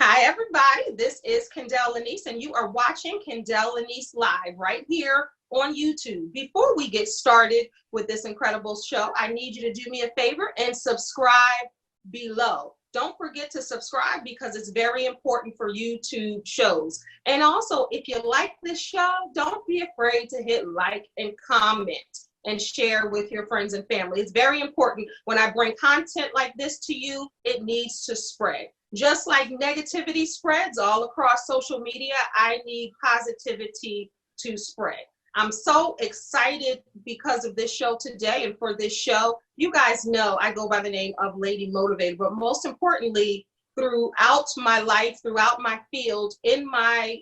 Hi, everybody. This is Kendell Lenice, and you are watching Kendell Lenice Live right here on YouTube. Before we get started with this incredible show, I need you to do me a favor and subscribe below. Don't forget to subscribe because it's very important for YouTube shows. And also, if you like this show, don't be afraid to hit like and comment and share with your friends and family. It's very important. When I bring content like this to you, it needs to spread. Just like negativity spreads all across social media, I need positivity to spread. I'm so excited because of this show today and for this show. You guys know I go by the name of Lady Motivator, but most importantly, throughout my life, throughout my field, in my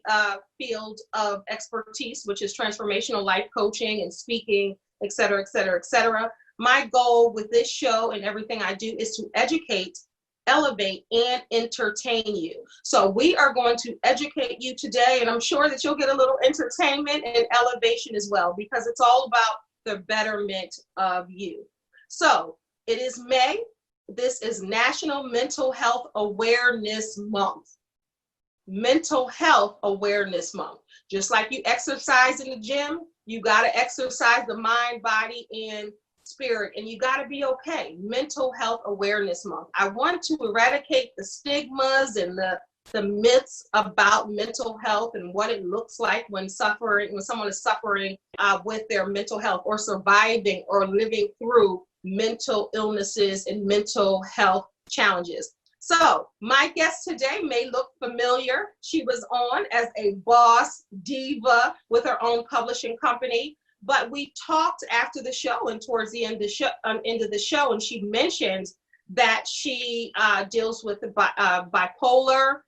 field of expertise, which is transformational life coaching and speaking, et cetera, et cetera, et cetera, my goal with this show and everything I do is to educate, elevate, and entertain you. So we are going to educate you today, and I'm sure that you'll get a little entertainment and elevation as well, because it's all about the betterment of you. So it is May. This is National Mental Health Awareness Month. Mental Health Awareness Month. Just like you exercise in the gym, you got to exercise the mind, body, and spirit, and you got to be okay. Mental Health Awareness Month. I want to eradicate the stigmas and the myths about mental health and what it looks like when someone is suffering with their mental health, or surviving or living through mental illnesses and mental health challenges. So my guest today may look familiar. She was on as a boss diva with her own publishing company. But we talked after the show and towards the end of the show, and she mentioned that she deals with the bipolar,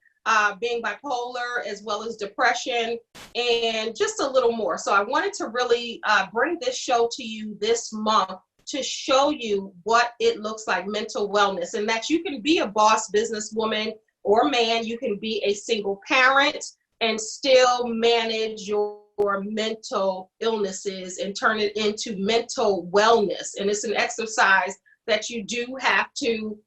being bipolar, as well as depression, and just a little more. So I wanted to really bring this show to you this month to show you what it looks like, mental wellness, and that you can be a boss businesswoman or man, you can be a single parent and still manage your mental illnesses and turn it into mental wellness. And it's an exercise that you do have to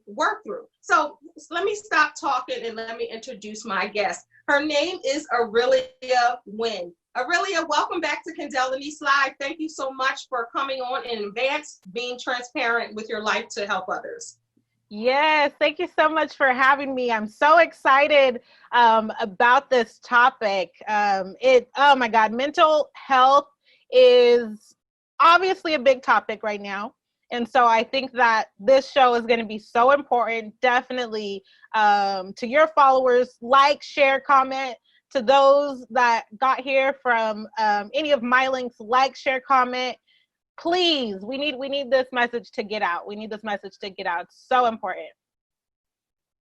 work through. So let me stop talking and let me introduce my guest. Her name is Arilia Winn. Arilia, welcome back to Kendell Lenice Live. Thank you so much for coming on in advance, being transparent with your life to help others. Yes, thank you so much for having me. I'm so excited about this topic. Oh my God, mental health is obviously a big topic right now. And so I think that this show is going to be so important. Definitely to your followers, like, share, comment. To those that got here from any of my links, like, share, comment. Please, we need this message to get out. We need this message to get out. It's so important.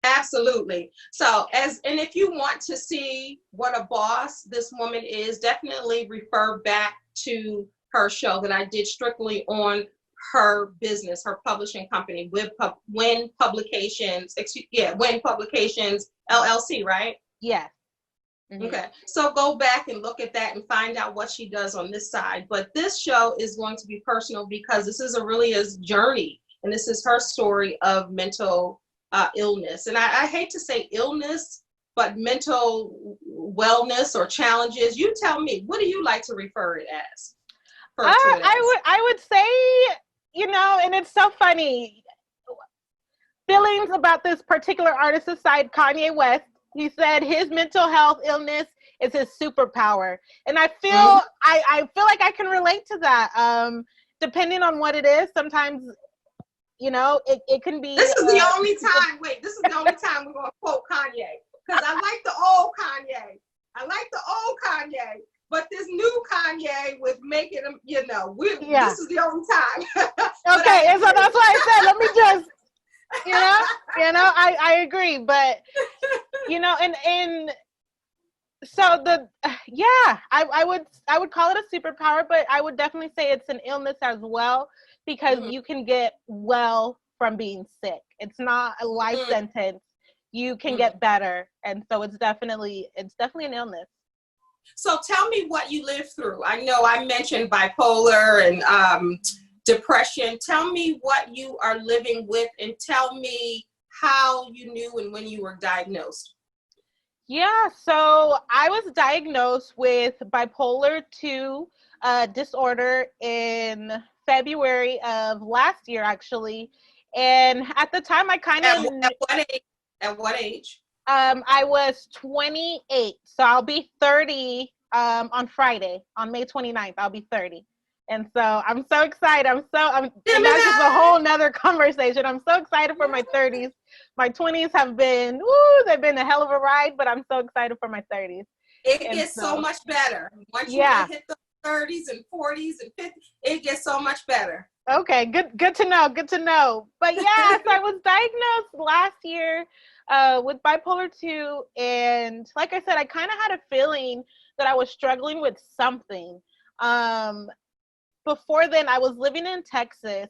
Absolutely. So and if you want to see what a boss this woman is, definitely refer back to her show that I did strictly on her business, her publishing company, Winn Publications, Winn Publications LLC, right? Yes. Mm-hmm. Okay, so go back and look at that and find out what she does on this side. But this show is going to be personal because this is Arilia's journey, and this is her story of mental illness. And I hate to say illness, but mental wellness or challenges. You tell me, what do you like to refer it as? I would say, and it's so funny. Feelings about this particular artist aside, Kanye West. He said his mental health illness is his superpower. And I feel I feel like I can relate to that. Depending on what it is, sometimes, it can be. This is the only time, this is the only time we're going to quote Kanye. Because I like the old Kanye. But this new Kanye with making him, this is the only time. Okay, and so that's why I said, let me just, I agree, but and so I would call it a superpower, but I would definitely say it's an illness as well, because you can get well from being sick. It's not a life sentence. You can get better, and so it's definitely an illness. So tell me what you lived through. I know I mentioned bipolar and depression. Tell me what you are living with, and tell me how you knew and when you were diagnosed? Yeah, so I was diagnosed with bipolar 2 disorder in February of last year, actually. And at the time, I kind At, of, at what age? At what age? I was 28. So I'll be 30 on Friday, on May 29th. I'll be 30. And so I'm so excited. And that's just a whole nother conversation. I'm so excited for my 30s. My 20s have been, they've been a hell of a ride, but I'm so excited for my 30s. It And gets so much better. Once you yeah. hit the 30s and 40s and 50s, it gets so much better. Okay, good to know. Good to know. But yeah, so I was diagnosed last year with bipolar 2. And like I said, I kind of had a feeling that I was struggling with something. Before then, I was living in Texas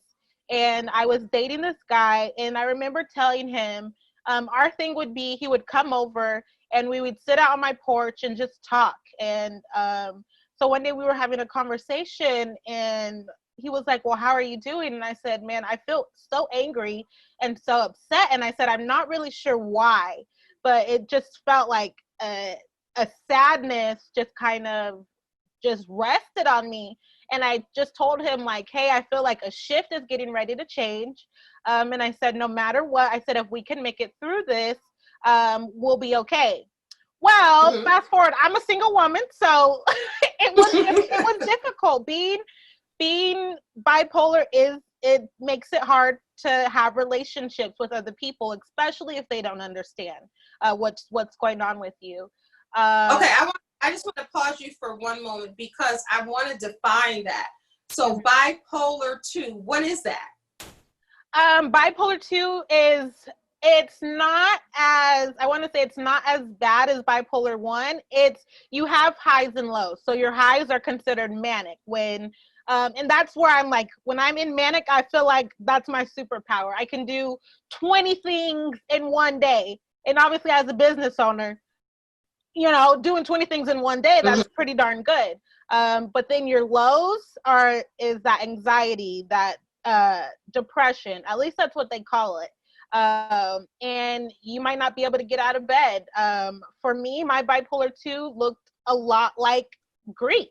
and I was dating this guy. And I remember telling him our thing would be he would come over and we would sit out on my porch and just talk. And so one day we were having a conversation and he was like, well, how are you doing? And I said, man, I feel so angry and so upset. And I said, I'm not really sure why, but it just felt like a sadness just kind of just rested on me. And I just told him like, hey, I feel like a shift is getting ready to change. And I said, no matter what, I said, if we can make it through this, we'll be okay. Well, fast forward, I'm a single woman, so it was difficult. Being bipolar it makes it hard to have relationships with other people, especially if they don't understand what's going on with you. Okay, I just want to pause you for one moment because I want to define that. So bipolar 2, what is that? Bipolar 2 is, it's not as, I want to say it's not as bad as bipolar 1. It's, you have highs and lows. So your highs are considered manic when, and that's where I'm like, when I'm in manic, I feel like that's my superpower. I can do 20 things in one day. And obviously as a business owner, you know, doing 20 things in one day, that's pretty darn good. But then your lows is that anxiety, that depression, at least that's what they call it. And you might not be able to get out of bed. For me, my bipolar 2 looked a lot like grief.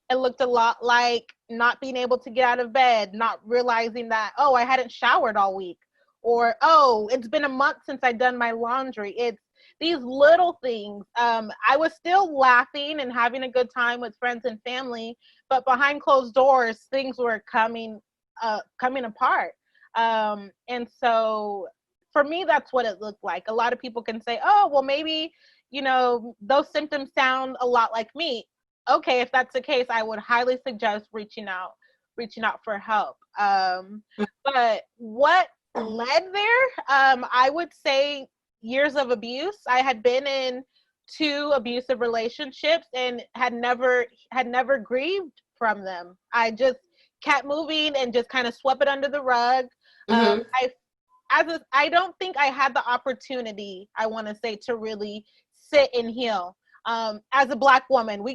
It looked a lot like not being able to get out of bed, not realizing that, oh, I hadn't showered all week, or, oh, it's been a month since I've done my laundry. It's these little things. I was still laughing and having a good time with friends and family, but behind closed doors, things were coming apart. And so for me, that's what it looked like. A lot of people can say, oh, well, maybe, you know, those symptoms sound a lot like me. Okay, if that's the case, I would highly suggest reaching out for help. But what led there, I would say years of abuse. I had been in 2 abusive relationships and had never grieved from them. I just kept moving and just kind of swept it under the rug. I don't think I had the opportunity, I want to say, to really sit and heal. As a Black woman,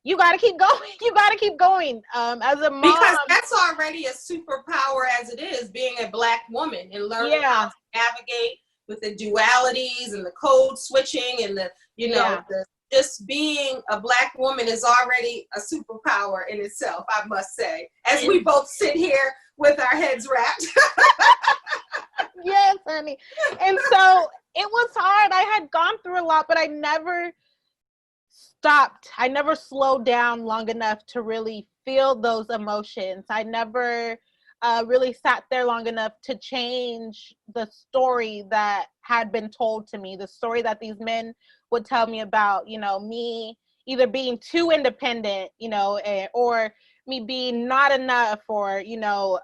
you got to keep going. You got to keep going. As a mom, because that's already a superpower as it is, being a Black woman and learning how to navigate with the dualities and the code switching and the, you know, just being a Black woman is already a superpower in itself, I must say, as we both sit here with our heads wrapped. Yes, honey. And so it was hard. I had gone through a lot, but I never stopped. I never slowed down long enough to really feel those emotions. I never really sat there long enough to change the story that had been told to me, the story that these men would tell me about, you know, me either being too independent, you know, or me being not enough, or, you know,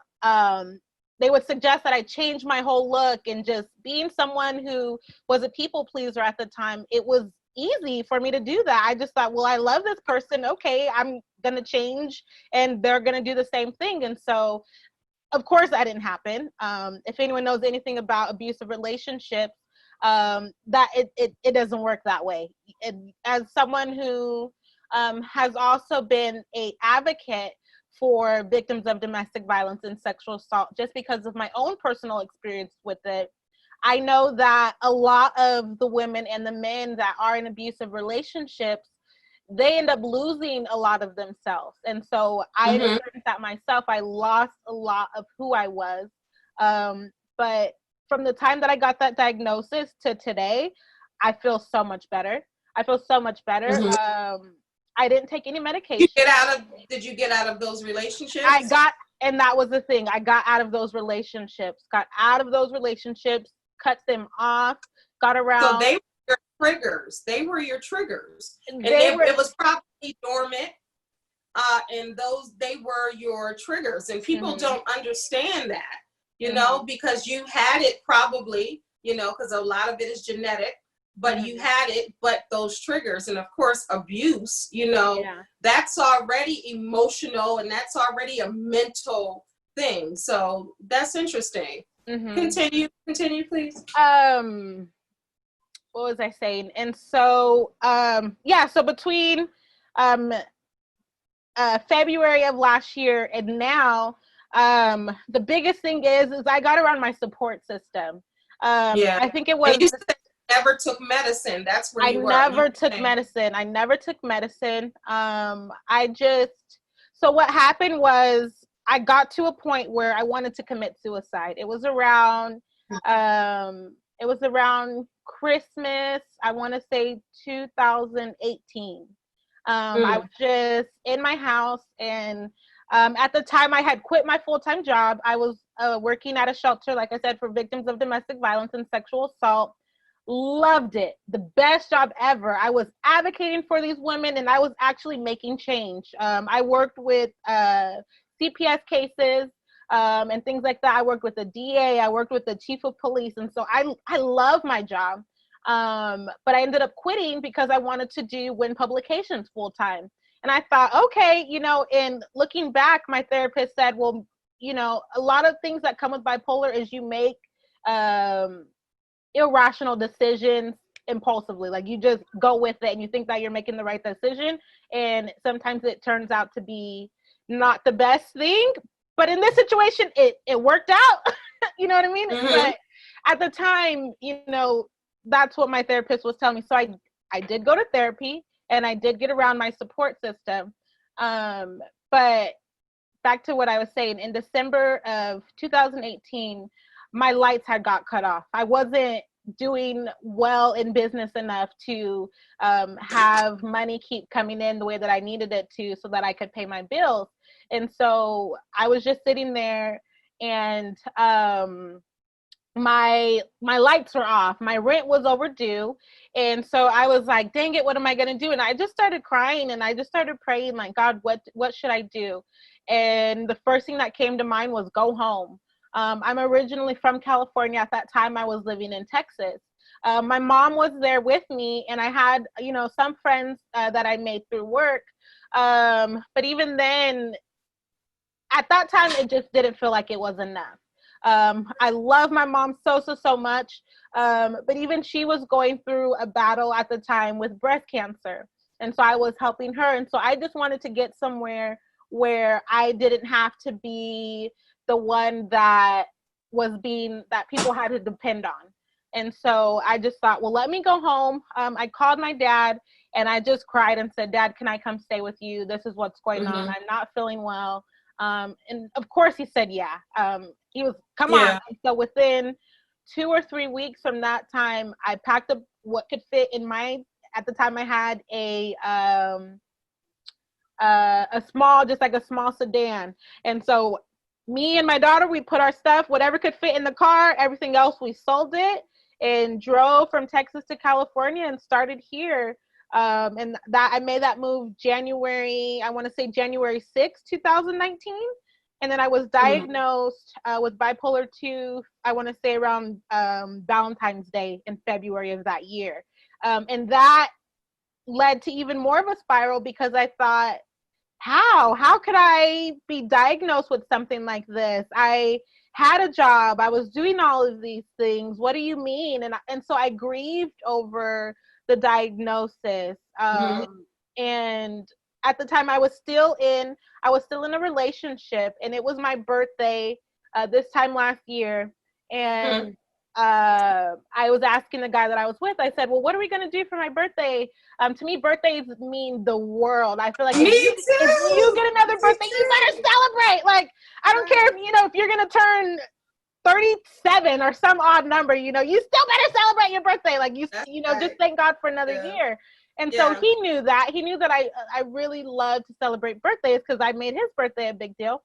they would suggest that I change my whole look. And just being someone who was a people pleaser at the time, it was easy for me to do that. I just thought, well, I love this person. Okay, I'm going to change and they're going to do the same thing. And so, of course, that didn't happen. If anyone knows anything about abusive relationships, that it doesn't work that way. As someone who has also been an advocate for victims of domestic violence and sexual assault, just because of my own personal experience with it, I know that a lot of the women and the men that are in abusive relationships, they end up losing a lot of themselves. And so I experienced that myself. I lost a lot of who I was. But from the time that I got that diagnosis to today, I feel so much better. I feel so much better. I didn't take any medication. Did you get out of those relationships? And that was the thing. I got out of those relationships, cut them off, got around. So they were your triggers. They it was probably dormant. And they were your triggers. And people don't understand that, you know, because you had it probably, you know, because a lot of it is genetic, but you had it, but those triggers, and of course abuse, you know, that's already emotional and that's already a mental thing. So that's interesting. Continue, please. What was I saying? And so, so between February of last year and now, the biggest thing is I got around my support system. I think it was. And you said you never took medicine. That's where you were. I never took medicine. So what happened was I got to a point where I wanted to commit suicide. It was around Christmas, I want to say 2018. I was just in my house, and at the time I had quit my full-time job. I was working at a shelter, like I said, for victims of domestic violence and sexual assault. Loved it. The best job ever. I was advocating for these women, and I was actually making change. I worked with CPS cases and things like that. I worked with the DA. I worked with the chief of police. And so I love my job. But I ended up quitting because I wanted to do Winn Publications full time. And I thought, okay, you know, and looking back, my therapist said, well, you know, a lot of things that come with bipolar is you make irrational decisions impulsively. Like you just go with it and you think that you're making the right decision. And sometimes it turns out to be not the best thing. But in this situation, it worked out. You know what I mean? But at the time, you know, that's what my therapist was telling me. So I did go to therapy and I did get around my support system. But back to what I was saying, in December of 2018, my lights had got cut off. I wasn't doing well in business enough to have money keep coming in the way that I needed it to so that I could pay my bills. And so I was just sitting there, and my lights were off. My rent was overdue. And so I was like, dang it, what am I going to do? And I just started crying, and I just started praying, like, God, what should I do? And the first thing that came to mind was go home. I'm originally from California. At that time, I was living in Texas. My mom was there with me, and I had, you know, some friends that I made through work. But even then, at that time, it just didn't feel like it was enough. I love my mom so much. But even she was going through a battle at the time with breast cancer. And so I was helping her. And so I just wanted to get somewhere where I didn't have to be the one that people had to depend on. And so I just thought, well, let me go home. I called my dad and I just cried and said, Dad, can I come stay with you? This is what's going on. I'm not feeling well. And of course he said, yeah. He was, come on. And so within 2 or 3 weeks from that time, I packed up what could fit in at the time I had a small sedan. And so me and my daughter, we put our stuff, whatever could fit in the car, everything else, we sold it and drove from Texas to California and started here. And that I made that move January 6th, 2019. And then I was diagnosed with bipolar 2, I want to say around Valentine's Day in February of that year. And that led to even more of a spiral because I thought, how could I be diagnosed with something like this? I had a job. I was doing all of these things. What do you mean? And so I grieved over the diagnosis. And at the time I was still in a relationship, and it was my birthday this time last year. And I was asking the guy that I was with, I said, well, what are we going to do for my birthday? To me, birthdays mean the world. I feel like Me if you too. get another Me birthday, you better too. celebrate. Like, I don't care Right. if, if you're going to turn 37 or some odd number, you still better celebrate your birthday. Like, That's just right. thank God for another Yeah. year. And so Yeah. he knew that. He knew that I really love to celebrate birthdays because I made his birthday a big deal.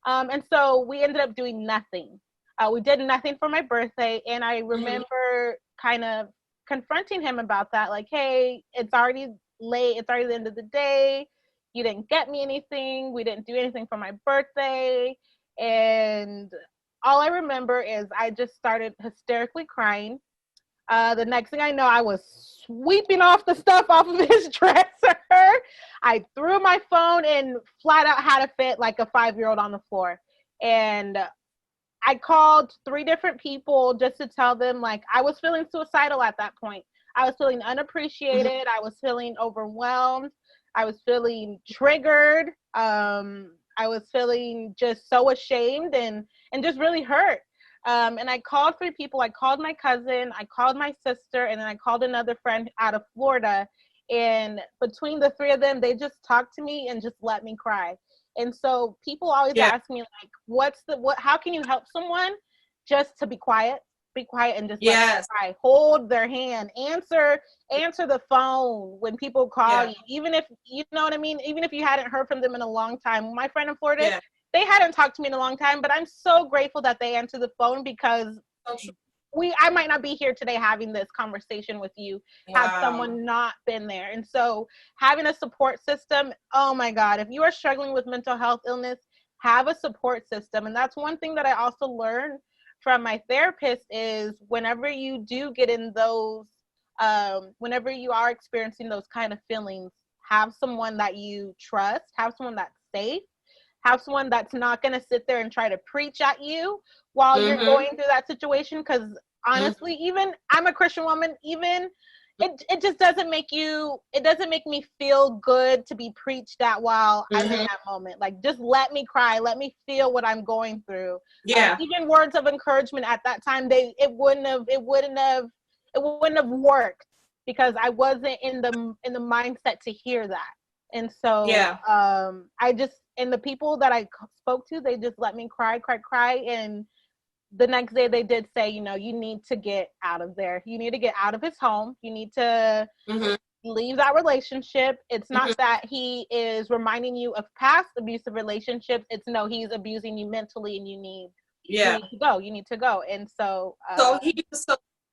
And so we ended up doing nothing. We did nothing for my birthday. And I remember kind of confronting him about that. Like, hey, it's already late. It's already the end of the day. You didn't get me anything. We didn't do anything for my birthday. And all I remember is I just started hysterically crying. The next thing I know, I was sweeping off the stuff off of his dresser. I threw my phone and flat out had a fit like a 5-year-old on the floor. And I called 3 different people just to tell them, like, I was feeling suicidal at that point. I was feeling unappreciated. I was feeling overwhelmed. I was feeling triggered. I was feeling just so ashamed and just really hurt. And I called 3 people. I called my cousin, I called my sister, and then I called another friend out of Florida. And between the 3 of them, they just talked to me and just let me cry. And so people always Yeah. ask me, like, how can you help someone? Just to be quiet and just let them cry. Hold their hand, answer the phone when people call you, even if, you know what I mean? Even if you hadn't heard from them in a long time. My friend in Florida, they hadn't talked to me in a long time, but I'm so grateful that they answered the phone because I might not be here today having this conversation with you had someone not been there. And so having a support system, oh my God, if you are struggling with mental health illness, have a support system. And that's one thing that I also learned from my therapist is whenever you do get in those, whenever you are experiencing those kind of feelings, have someone that you trust, have someone that's safe, have someone that's not going to sit there and try to preach at you while you're going through that situation. Because honestly, even I'm a Christian woman, even it just doesn't make me feel good to be preached at while I'm in that moment. Like, just let me cry, let me feel what I'm going through. Even words of encouragement at that time, it wouldn't have worked because I wasn't in the mindset to hear that. And so and the people that I spoke to, they just let me cry. And the next day they did say, you need to get out of there. You need to get out of his home. You need to leave that relationship. It's not that he is reminding you of past abusive relationships. It's no, he's abusing you mentally and you need to go. You need to go. And so, so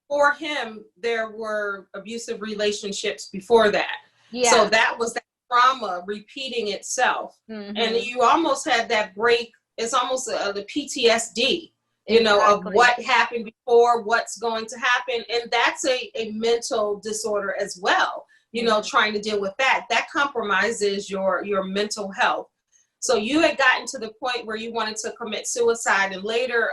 for him, there were abusive relationships before that. So that was that trauma repeating itself. And you almost had that break. It's almost the PTSD, of what happened before, what's going to happen. And that's a mental disorder as well, trying to deal with that. That compromises your mental health. So you had gotten to the point where you wanted to commit suicide. And later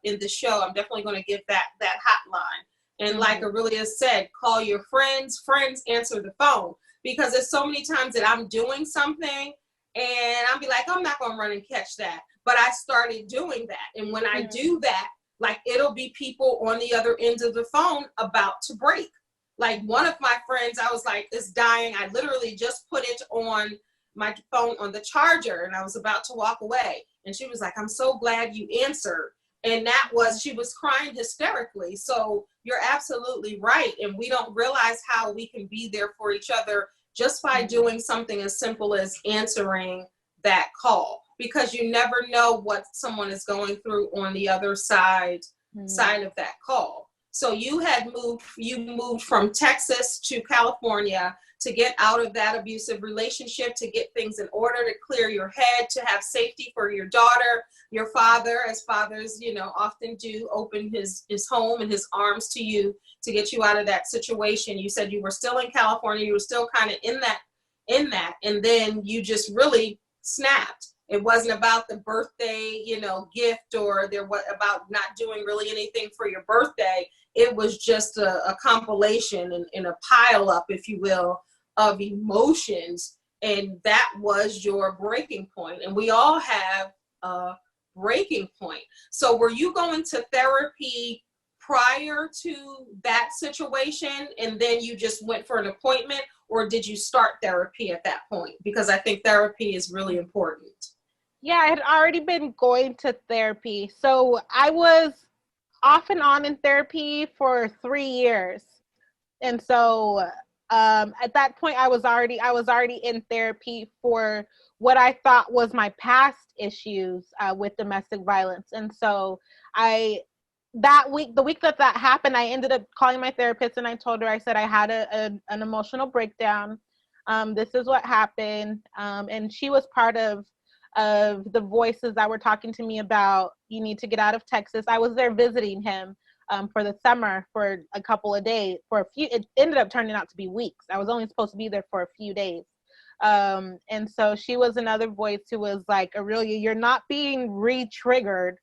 in the show, I'm definitely going to give that hotline. And like Arilia said, call your friends, answer the phone. Because there's so many times that I'm doing something and I'll be like, I'm not going to run and catch that. But I started doing that. And when I do that, like, it'll be people on the other end of the phone about to break. Like, one of my friends, I was like, is dying. I literally just put it on my phone on the charger and I was about to walk away. And she was like, I'm so glad you answered. And she was crying hysterically. So you're absolutely right. And we don't realize how we can be there for each other just by doing something as simple as answering that call, because you never know what someone is going through on the other side of that call. So you moved from Texas to California to get out of that abusive relationship, to get things in order, to clear your head, to have safety for your daughter. Your father, as fathers, often do, open his home and his arms to you to get you out of that situation. You said you were still in California. You were still kind of in that. And then you just really snapped. It wasn't about the birthday, gift, or there was about not doing really anything for your birthday. It was just a compilation and a pile up, if you will, of emotions. And that was your breaking point. And we all have a breaking point. So were you going to therapy prior to that situation and then you just went for an appointment, or did you start therapy at that point? Because I think therapy is really important. Yeah, I had already been going to therapy. So I was off and on in therapy for 3 years. And so at that point I was already in therapy for what I thought was my past issues with domestic violence. And so the week that happened, I ended up calling my therapist and I told her, I said, I had an emotional breakdown. This is what happened. And she was part of the voices that were talking to me about, you need to get out of Texas. I was there visiting him for the summer for a couple of days, it ended up turning out to be weeks. I was only supposed to be there for a few days. And so she was another voice who was like, Arilia, you're not being re-triggered.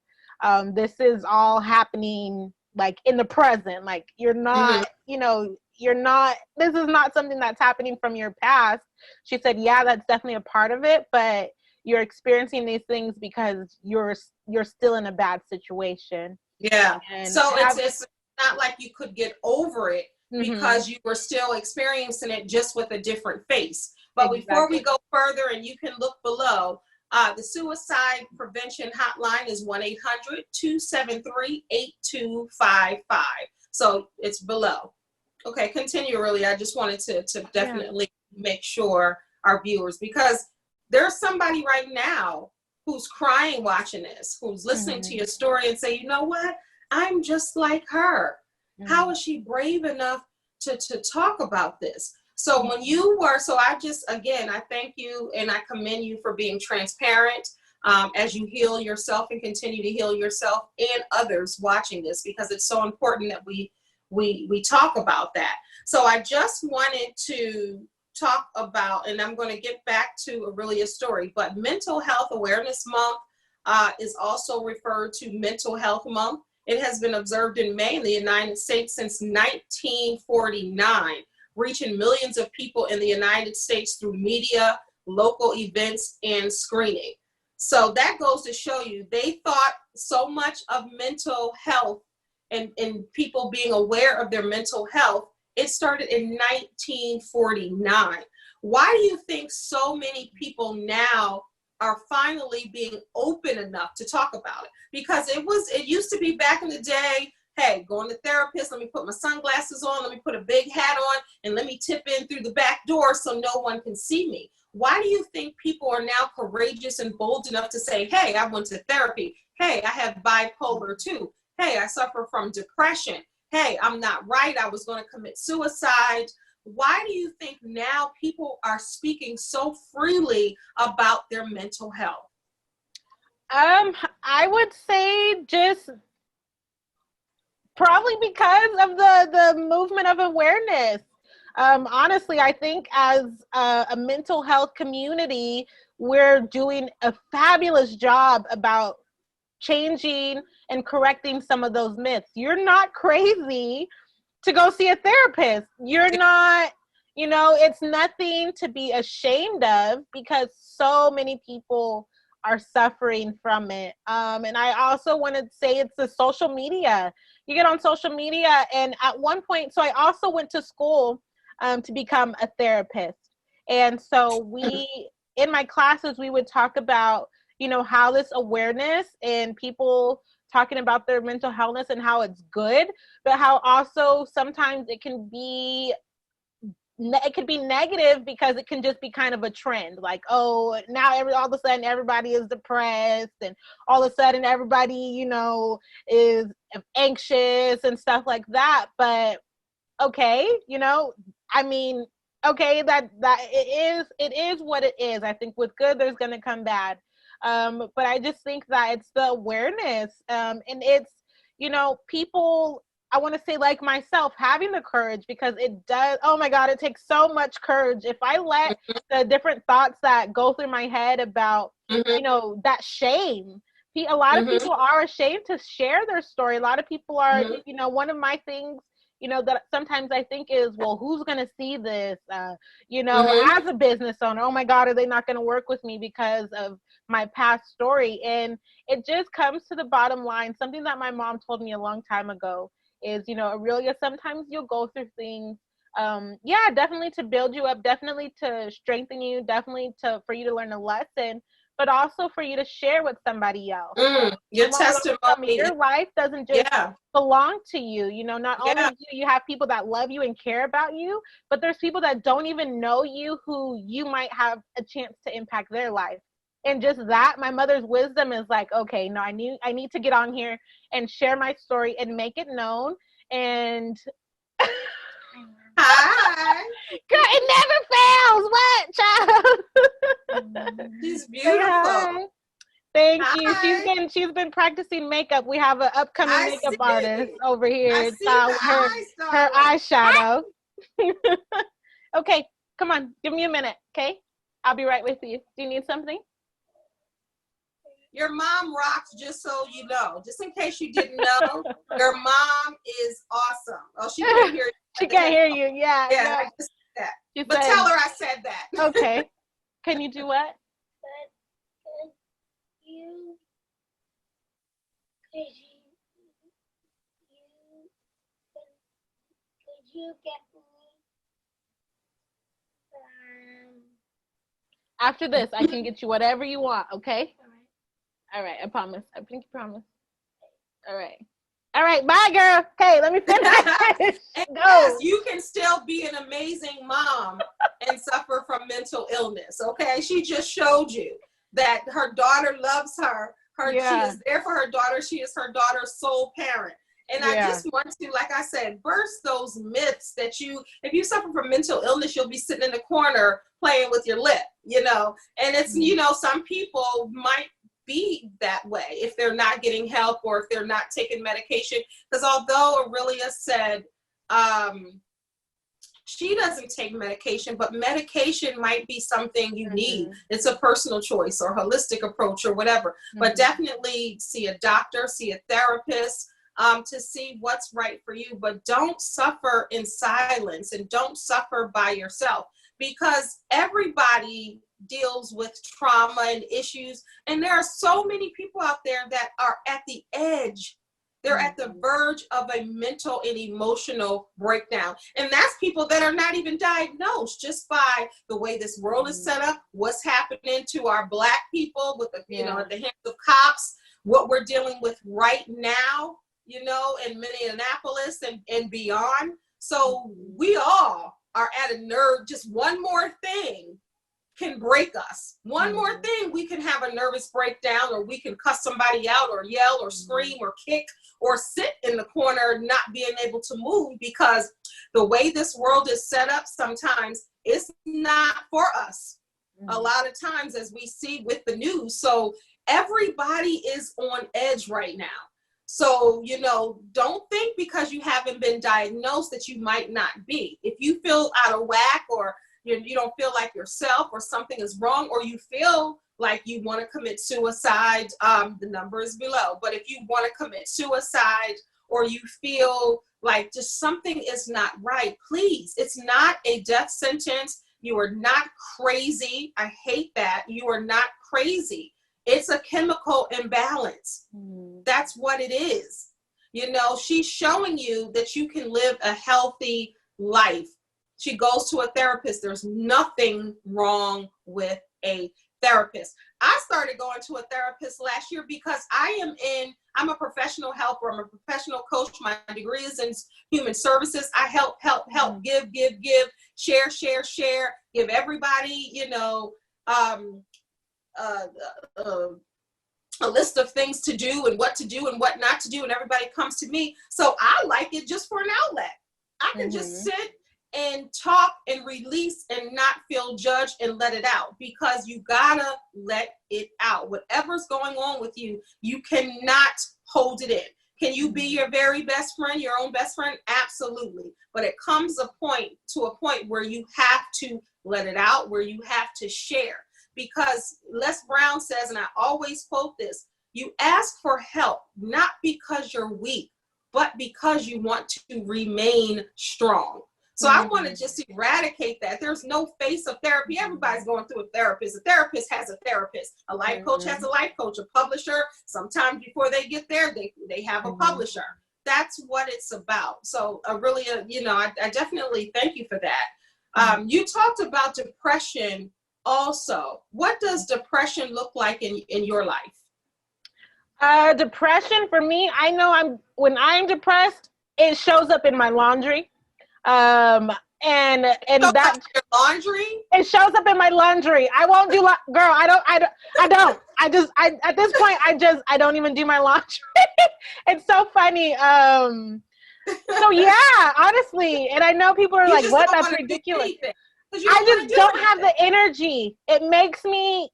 This is all happening like in the present. Like you're not, this is not something that's happening from your past. She said, yeah, that's definitely a part of it, but you're experiencing these things because you're still in a bad situation. Yeah. And so it's not like you could get over it because you were still experiencing it, just with a different face. But before we go further, and you can look below, the suicide prevention hotline is 1-800-273-8255. So it's below. Okay, continue, really. I just wanted to definitely make sure our viewers, because there's somebody right now who's crying watching this, who's listening to your story and say, you know what? I'm just like her. How is she brave enough to talk about this? So when you were, I thank you and I commend you for being transparent as you heal yourself and continue to heal yourself and others watching this, because it's so important that we talk about that. So I just wanted to talk about, and I'm going to get back to Arilia's story, but Mental Health Awareness Month is also referred to Mental Health Month. It has been observed in May in the United States since 1949, reaching millions of people in the United States through media, local events, and screening. So that goes to show you, they thought so much of mental health and people being aware of their mental health. It started in 1949. Why do you think so many people now are finally being open enough to talk about it? Because it used to be back in the day, hey, going to therapist, let me put my sunglasses on, let me put a big hat on, and let me tip in through the back door so no one can see me. Why do you think people are now courageous and bold enough to say, hey, I went to therapy. Hey, I have bipolar 2. Hey, I suffer from depression. Hey, I'm not right. I was going to commit suicide. Why do you think now people are speaking so freely about their mental health? I would say just probably because of the movement of awareness. Honestly, I think as a mental health community, we're doing a fabulous job about changing and correcting some of those myths. You're not crazy to go see a therapist. You're not, it's nothing to be ashamed of, because so many people are suffering from it. And I also want to say it's the social media. You get on social media, and at one point, so I also went to school to become a therapist. And so in my classes, we would talk about, how this awareness and people talking about their mental health and how it's good, but how also sometimes it can be negative, because it can just be kind of a trend. Like, oh, now all of a sudden everybody is depressed, and all of a sudden everybody, is anxious and stuff like that. But okay, okay, that it is what it is. I think with good, there's going to come bad. But I just think that it's the awareness, and it's, people, I want to say like myself, having the courage, because it does, oh my God, it takes so much courage. If I let the different thoughts that go through my head about, that shame, a lot of people are ashamed to share their story. A lot of people are, one of my things, that sometimes I think is, well, who's going to see this, as a business owner? Oh my God, are they not going to work with me because of my past story? And it just comes to the bottom line. Something that my mom told me a long time ago is, you know, Arilia, sometimes you'll go through things, yeah, definitely to build you up, definitely to strengthen you, definitely for you to learn a lesson, but also for you to share with somebody else. Your testimony. Your life doesn't just belong to you. You know, not only do you have people that love you and care about you, but there's people that don't even know you who you might have a chance to impact their life. And just that, my mother's wisdom is like, okay, no, I need to get on here and share my story and make it known. And hi. Girl, it never fails. What, child? She's beautiful. Thank you. She's been practicing makeup. We have an upcoming makeup artist over here. Her eyeshadow. Okay, come on, give me a minute, okay? I'll be right with you. Do you need something? Your mom rocks, just so you know. Just in case you didn't know, your mom is awesome. Oh, she can't hear you. She can't hear you, yeah. Yeah, I just said that. But tell her I said that. Okay. Can you do what? Could you get me after this, I can get you whatever you want, okay? All right, I promise. I think you promise. All right, bye, girl. Okay, let me finish. Yes, you can still be an amazing mom and suffer from mental illness, okay? She just showed you that her daughter loves her. She is there for her daughter. She is her daughter's sole parent. And I just want to, like I said, burst those myths that if you suffer from mental illness, you'll be sitting in the corner playing with your lip, you know? And it's, you know, some people might be that way if they're not getting help or if they're not taking medication. Because although Arilia said she doesn't take medication, but medication might be something you need. It's a personal choice or holistic approach or whatever. But definitely see a doctor, see a therapist, to see what's right for you. But don't suffer in silence and don't suffer by yourself, because everybody deals with trauma and issues, and there are so many people out there that are at the edge. They're at the verge of a mental and emotional breakdown, and that's people that are not even diagnosed, just by the way this world is set up, what's happening to our Black people with the you know, at the hands of cops, what we're dealing with right now, you know, in Minneapolis and beyond. So we all are at a nerve. Just one more thing can break us. One more thing, we can have a nervous breakdown, or we can cuss somebody out or yell or scream or kick or sit in the corner not being able to move, because the way this world is set up sometimes it's not for us. A lot of times, as we see with the news. So everybody is on edge right now. So, you know, don't think because you haven't been diagnosed that you might not be. If you feel out of whack, or you don't feel like yourself, or something is wrong, or you feel like you want to commit suicide, the number is below. But if you want to commit suicide, or you feel like just something is not right, please, it's not a death sentence. You are not crazy. I hate that. You are not crazy. It's a chemical imbalance. That's what it is. You know, she's showing you that you can live a healthy life. She goes to a therapist. There's nothing wrong with a therapist. I started going to a therapist last year because I'm a professional helper. I'm a professional coach. My degree is in human services. I help, give, share, give everybody, you know, a list of things to do and what to do and what not to do, and everybody comes to me. So I like it just for an outlet. I can just sit and talk and release and not feel judged and let it out, because you gotta let it out. Whatever's going on with you, you cannot hold it in. Can you be your very best friend, your own best friend? Absolutely. But it comes to a point where you have to let it out, where you have to share. Because Les Brown says, and I always quote this, you ask for help not because you're weak, but because you want to remain strong. So I want to just eradicate that. There's no face of therapy. Everybody's going through a therapist. A therapist has a therapist. A life coach has a life coach. A publisher, sometimes before they get there, they have a publisher. that's what it's about. So Arilia, you know, I definitely thank you for that. You talked about depression also. What does depression look like in your life? Depression for me, I know when I'm depressed, it shows up in my laundry. And So that your laundry? it shows up in my laundry. I won't do girl. I don't. At this point, I don't even do my laundry. It's so funny. So yeah, honestly, and I know people are like, "What? That's ridiculous." I just don't have the energy. It makes me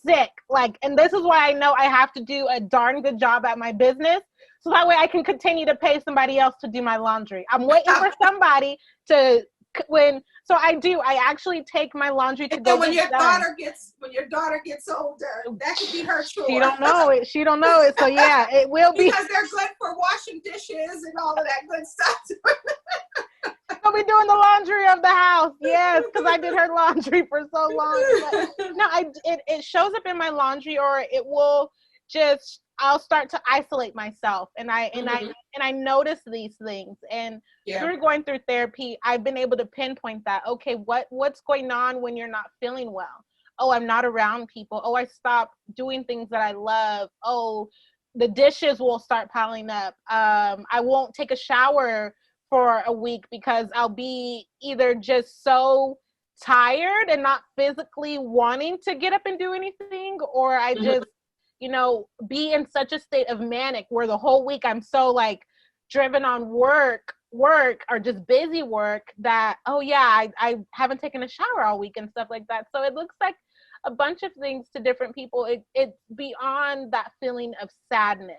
sick. Like, and this is why I know I have to do a darn good job at my business, so that way I can continue to pay somebody else to do my laundry. I'm waiting for somebody to so I actually take my laundry to go when get your done. when your daughter gets older, that could be her chore. She don't know it. So yeah, it will be. Because they're good for washing dishes and all of that good stuff. I'll be doing the laundry of the house. Yes, because I did her laundry for so long. But no, it shows up in my laundry, or it will just, I'll start to isolate myself, and I notice these things. And through going through therapy, I've been able to pinpoint that. Okay, what's going on when you're not feeling well? Oh, I'm not around people. Oh, I stopped doing things that I love. Oh, the dishes will start piling up. I won't take a shower for a week because I'll be either just so tired and not physically wanting to get up and do anything, or I just, be in such a state of manic where the whole week I'm so like driven on work or just busy work that, oh yeah, I haven't taken a shower all week and stuff like that. So it looks like a bunch of things to different people. It's beyond that feeling of sadness,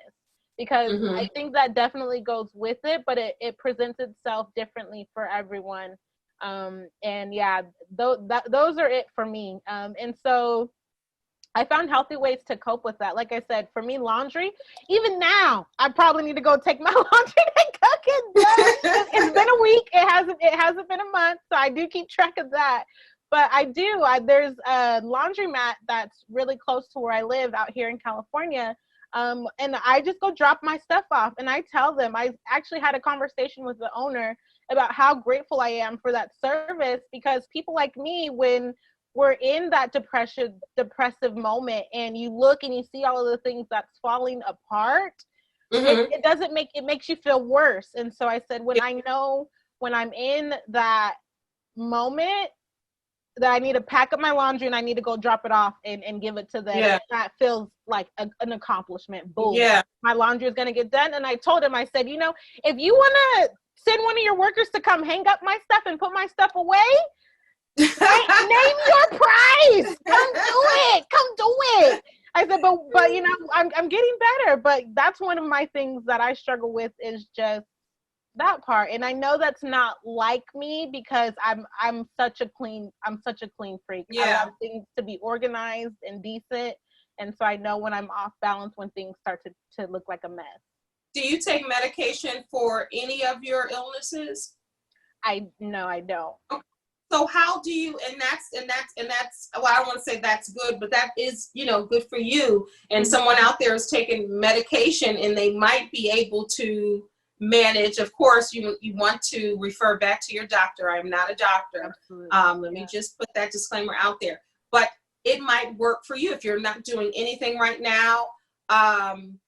because I think that definitely goes with it, but it presents itself differently for everyone. And yeah, those are it for me. And so I found healthy ways to cope with that. Like I said, for me, laundry, even now, I probably need to go take my laundry and cook it done. It's been a week. It hasn't been a month. So I do keep track of that. But there's a laundromat that's really close to where I live out here in California. And I just go drop my stuff off, and I tell them. I actually had a conversation with the owner about how grateful I am for that service, because people like me, when we're in that depressive moment, and you look and you see all of the things that's falling apart, it makes you feel worse. And so I said, when I'm in that moment, that I need to pack up my laundry and I need to go drop it off and give it to them. Yeah. That feels like an accomplishment. Boom. Yeah. My laundry is going to get done. And I told him, I said, if you want to send one of your workers to come hang up my stuff and put my stuff away, name your price. Come do it. I said, but I'm getting better. But that's one of my things that I struggle with, is just that part. And I know that's not like me, because I'm such a clean freak. Yeah. I want things to be organized and decent. And so I know when I'm off balance, when things start to look like a mess. Do you take medication for any of your illnesses? No, I don't. Okay. So how do you, and that's, well, I don't want to say that's good, but that is, good for you. And someone out there is taking medication and they might be able to manage. Of course, you want to refer back to your doctor. I'm not a doctor. Let me just put that disclaimer out there. But it might work for you if you're not doing anything right now.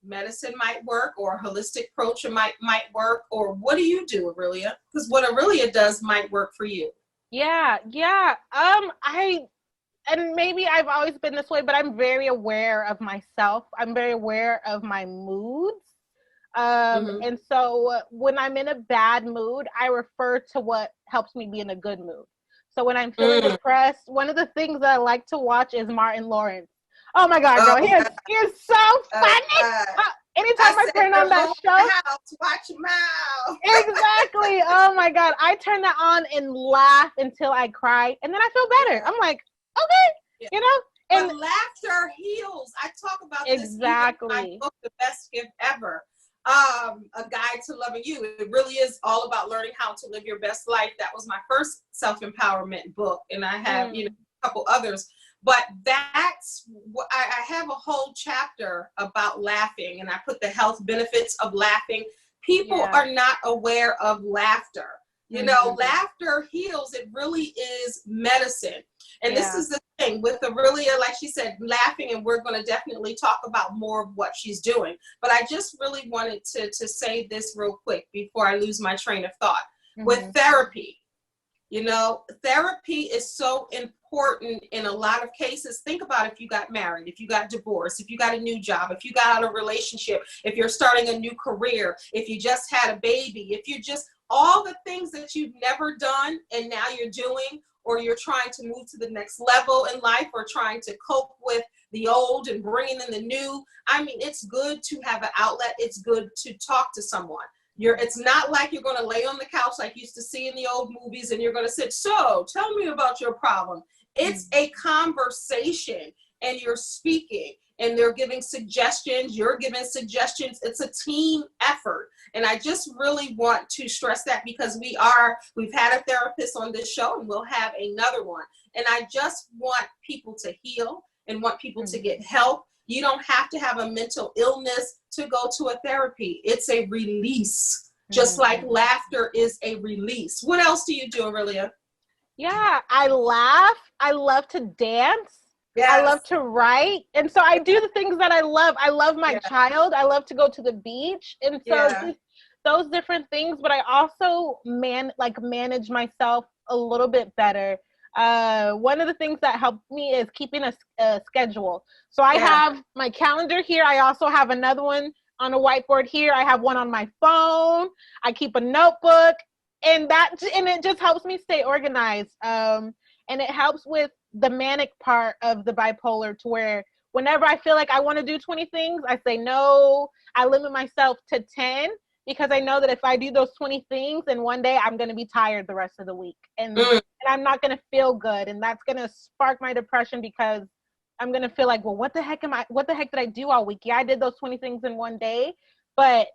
Medicine might work, or a holistic approach might work. Or what do you do, Arilia? Because what Arilia does might work for you. Yeah. And maybe I've always been this way, but I'm very aware of myself. I'm very aware of my moods. And so when I'm in a bad mood, I refer to what helps me be in a good mood. So when I'm feeling depressed, one of the things that I like to watch is Martin Lawrence. Oh my God, girl, he is so funny. Anytime I turn on that show, watch your mouth. Exactly. Oh my God, I turn that on and laugh until I cry, and then I feel better. I'm like, okay, And laughter heals. I talk about this in my book, The Best Gift Ever. A Guide to Loving You. It really is all about learning how to live your best life. That was my first self-empowerment book, and I have a couple others. But that's what I have a whole chapter about laughing, and I put the health benefits of laughing. People Yeah. are not aware of laughter. You know, laughter heals. It really is medicine. And this is the thing with Arilia, like she said, laughing, and we're going to definitely talk about more of what she's doing. But I just really wanted to say this real quick before I lose my train of thought. With therapy, you know, therapy is so important in a lot of cases. Think about if you got married, if you got divorced, if you got a new job, if you got out of a relationship, if you're starting a new career, if you just had a baby, if you just, all the things that you've never done and now you're doing, or you're trying to move to the next level in life, or trying to cope with the old and bringing in the new. I mean, it's good to have an outlet. It's good to talk to someone. It's not like you're going to lay on the couch like you used to see in the old movies and you're going to sit, so tell me about your problem. It's a conversation, and you're speaking, and they're giving suggestions, you're giving suggestions. It's a team effort. And I just really want to stress that, because we've had a therapist on this show, and we'll have another one. And I just want people to heal and want people to get help. You don't have to have a mental illness to go to a therapy. It's a release, just like laughter is a release. What else do you do, Arilia? Yeah, I laugh. I love to dance. Yes. I love to write. And so I do the things that I love. I love my child. I love to go to the beach. And so just those different things, but I also manage myself a little bit better. One of the things that helped me is keeping a schedule. So I have my calendar here. I also have another one on a whiteboard here. I have one on my phone. I keep a notebook, and it just helps me stay organized. And it helps with the manic part of the bipolar, to where whenever I feel like I want to do 20 things, I say no. I limit myself to 10, because I know that if I do those 20 things in one day, I'm going to be tired the rest of the week. And I'm not going to feel good. And that's going to spark my depression, because I'm going to feel like, well, what the heck did I do all week? Yeah, I did those 20 things in one day, but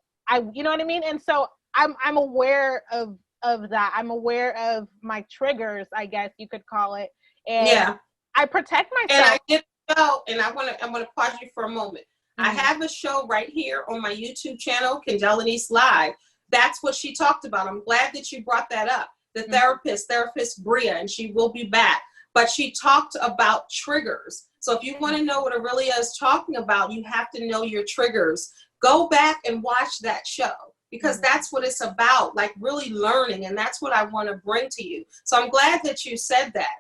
you know what I mean? And so I'm aware of that. I'm aware of my triggers, I guess you could call it. And I protect myself. And I did know, and I'm gonna pause you for a moment. I have a show right here on my YouTube channel, Kendell Lenice Live. That's what she talked about. I'm glad that you brought that up. The therapist Bria, and she will be back. But she talked about triggers. So if you want to know what Arilia is talking about, you have to know your triggers. Go back and watch that show, because that's what it's about, like really learning. And that's what I want to bring to you. So I'm glad that you said that.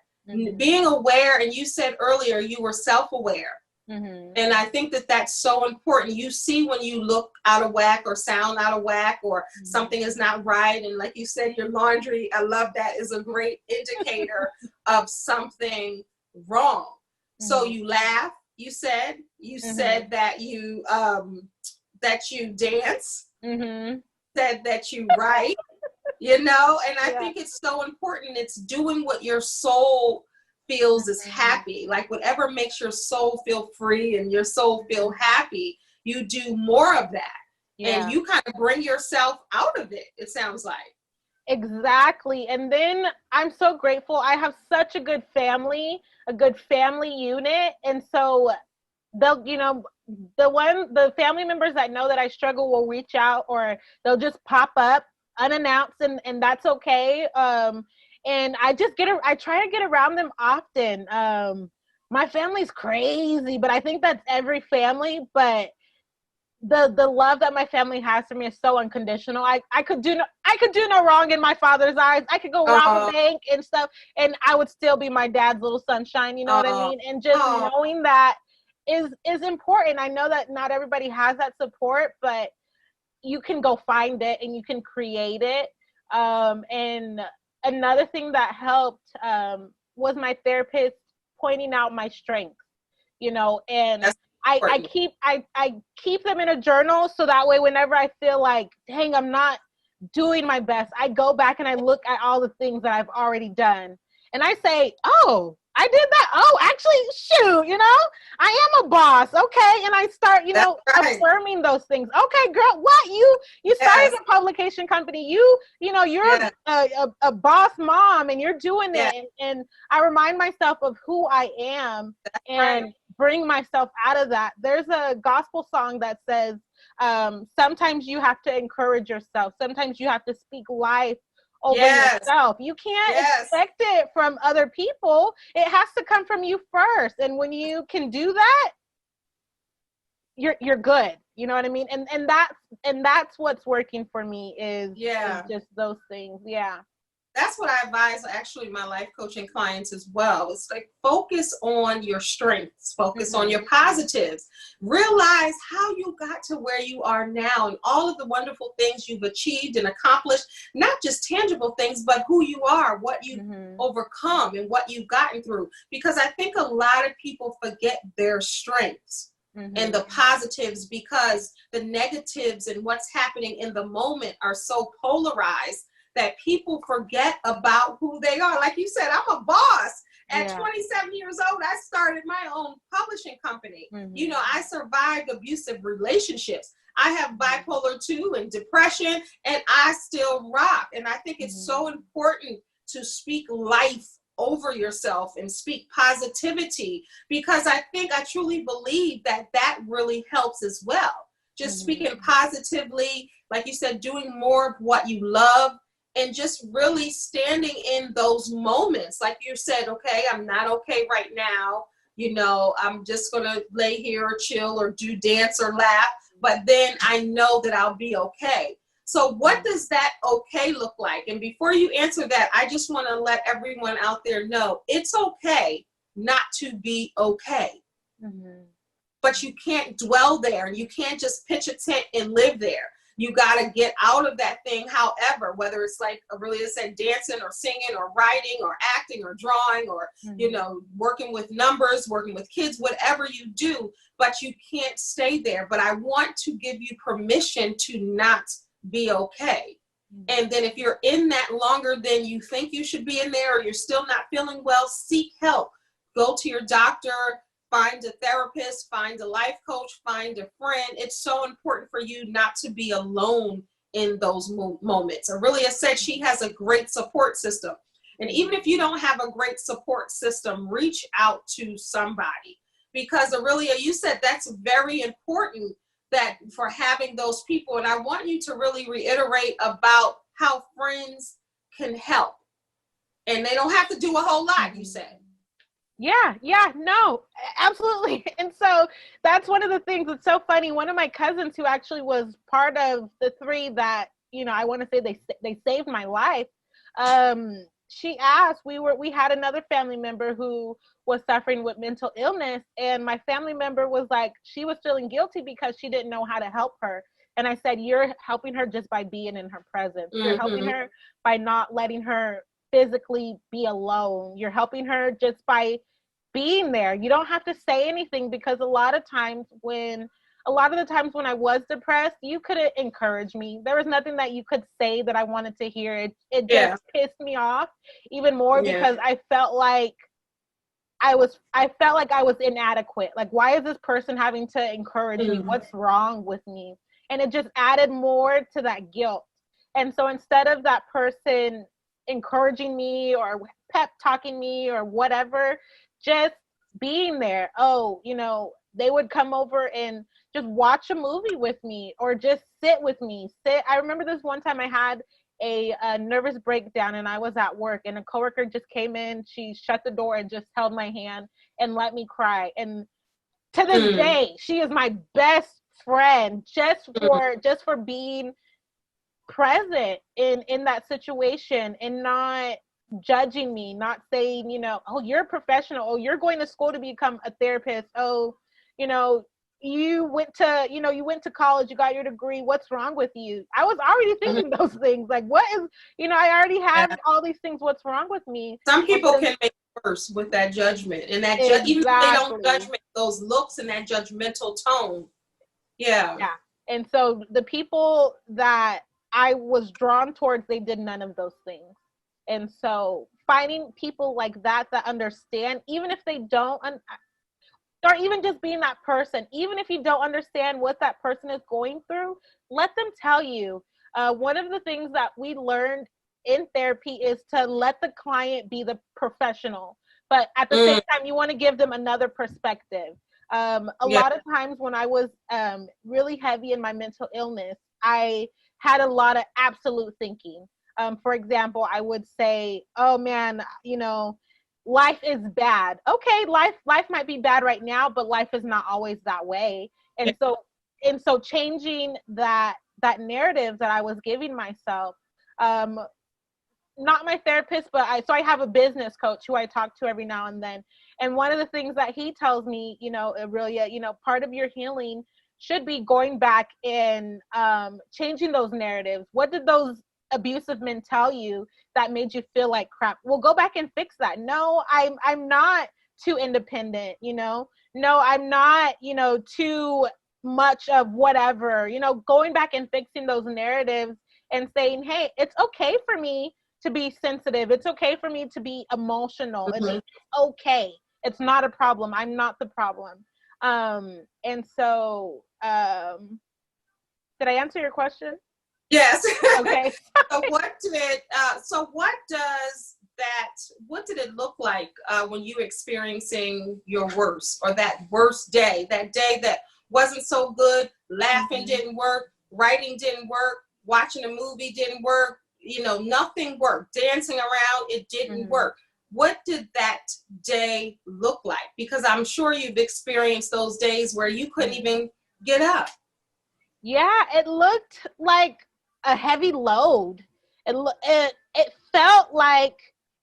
Being aware, and you said earlier you were self-aware. And I think that that's so important. You see when you look out of whack, or sound out of whack, or something is not right. And like you said, your laundry, I love that, is a great indicator of something wrong. So you laugh, you said that you dance, said that you write, you know, and I think it's so important. It's doing what your soul feels is happy, like whatever makes your soul feel free and your soul feel happy, you do more of that. And you kind of bring yourself out of it, it sounds like. Exactly. And then I'm so grateful. I have such a good family unit. And so they'll, the family members that know that I struggle will reach out, or they'll just pop up unannounced, and that's okay. And I try to get around them often. My family's crazy, but I think that's every family. But the love that my family has for me is so unconditional. I could do no wrong in my father's eyes. I could go rob a bank and stuff, and I would still be my dad's little sunshine. You know what I mean? And just knowing that is important. I know that not everybody has that support, but you can go find it and you can create it. And another thing that helped was my therapist pointing out my strengths, and I keep them in a journal, so that way whenever I feel like, dang, I'm not doing my best, I go back and I look at all the things that I've already done, and I say, oh, I did that. Oh, actually, shoot, I am a boss. Okay. And I start, affirming those things. Okay, girl, what? You started a publication company. You're a boss mom, and you're doing it. And I remind myself of who I am and bring myself out of that. There's a gospel song that says, Sometimes you have to encourage yourself. Sometimes you have to speak life over Yes. yourself. You can't expect it from other people. It has to come from you first. And when you can do that, you're good. You know what I mean? And that's what's working for me is just those things. Yeah. That's what I advise actually my life coaching clients as well. It's like focus on your strengths, focus on your positives, realize how you got to where you are now and all of the wonderful things you've achieved and accomplished, not just tangible things, but who you are, what you've overcome and what you've gotten through. Because I think a lot of people forget their strengths and the positives because the negatives and what's happening in the moment are so polarized that people forget about who they are. Like you said, I'm a boss. At 27 years old, I started my own publishing company. You know, I survived abusive relationships. I have bipolar 2 and depression, and I still rock. And I think it's so important to speak life over yourself and speak positivity, because I truly believe that that really helps as well. Just speaking positively, like you said, doing more of what you love, and just really standing in those moments. Like you said, okay, I'm not okay right now. You know, I'm just going to lay here or chill or do dance or laugh. But then I know that I'll be okay. So what does that okay look like? And before you answer that, I just want to let everyone out there know it's okay not to be okay. But you can't dwell there, and you can't just pitch a tent and live there. You got to get out of that thing. However, whether it's like Arilia said, dancing or singing or writing or acting or drawing or, you know, working with numbers, working with kids, whatever you do, but you can't stay there. But I want to give you permission to not be okay. And then if you're in that longer than you think you should be in there, or you're still not feeling well, seek help. Go to your doctor. Find a therapist, find a life coach, find a friend. It's so important for you not to be alone in those moments. Arilia said she has a great support system. And even if you don't have a great support system, reach out to somebody. Because Arilia, you said that's very important, that for having those people. And I want you to really reiterate about how friends can help. And they don't have to do a whole lot, you said. Yeah, no, absolutely. And so that's one of the things that's so funny. One of my cousins who actually was part of the 3 that, you know, I want to say they saved my life. She asked, we had another family member who was suffering with mental illness, and my family member was like, she was feeling guilty because she didn't know how to help her. And I said, you're helping her just by being in her presence. You're helping her by not letting her physically be alone. You're helping her just by being there. You don't have to say anything, because a lot of the times when I was depressed, you couldn't encourage me. There was nothing that you could say that I wanted to hear. It just pissed me off even more because I felt like I was inadequate. Like, why is this person having to encourage me? What's wrong with me? And it just added more to that guilt. And so instead of that person encouraging me or pep talking me or whatever, just being there. Oh, you know, they would come over and just watch a movie with me or just sit with me. I remember this one time I had a nervous breakdown, and I was at work, and a coworker just came in. She shut the door and just held my hand and let me cry. And to this day, she is my best friend just for being present in that situation and not judging me, not saying, you know, oh, you're a professional, oh, you're going to school to become a therapist, oh, you know, you went to college, you got your degree, what's wrong with you? I was already thinking those things, like, what is, you know, I already have all these things, what's wrong with me? Some people can make it worse with that judgment, and that even if they don't judgment, those looks and that judgmental tone. Yeah. And so the people that I was drawn towards, they did none of those things. And so finding people like that understand, even if they don't, or even just being that person, even if you don't understand what that person is going through, let them tell you. One of the things that we learned in therapy is to let the client be the professional, but at the same time, you want to give them another perspective. A lot of times when I was really heavy in my mental illness, I had a lot of absolute thinking. For example, I would say, oh man, life is bad. Okay, life might be bad right now, but life is not always that way. And so changing that narrative that I was giving myself, not my therapist, but I have a business coach who I talk to every now and then. And one of the things that he tells me, Arilia, part of your healing should be going back and changing those narratives. What did those abusive men tell you that made you feel like crap? Well, go back and fix that. No, I'm not too independent, No, I'm not, too much of whatever, going back and fixing those narratives and saying, hey, it's okay for me to be sensitive. It's okay for me to be emotional. It's okay. It's not a problem. I'm not the problem. And so, did I answer your question? Yes. Okay. What did it look like when you were experiencing your worst, or that worst day, that wasn't so good? Laughing didn't work, writing didn't work, watching a movie didn't work, nothing worked. Dancing around, it didn't work. What did that day look like? Because I'm sure you've experienced those days where you couldn't even get up. Yeah, it looked like a heavy load. It felt like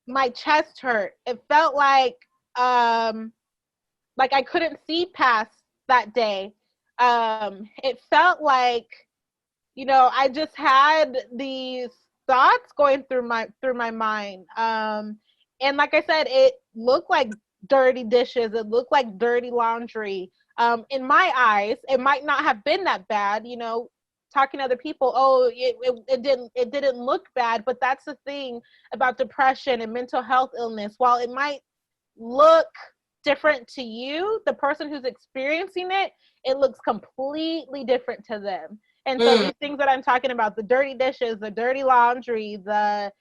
my chest hurt. It felt like I couldn't see past that day. It felt like, I just had these thoughts going through my mind. And like I said, it looked like dirty dishes. It looked like dirty laundry. In my eyes, it might not have been that bad, talking to other people. Oh, it didn't look bad, but that's the thing about depression and mental health illness. While it might look different to you, the person who's experiencing it looks completely different to them. And so these things that I'm talking about, the dirty dishes, the dirty laundry, the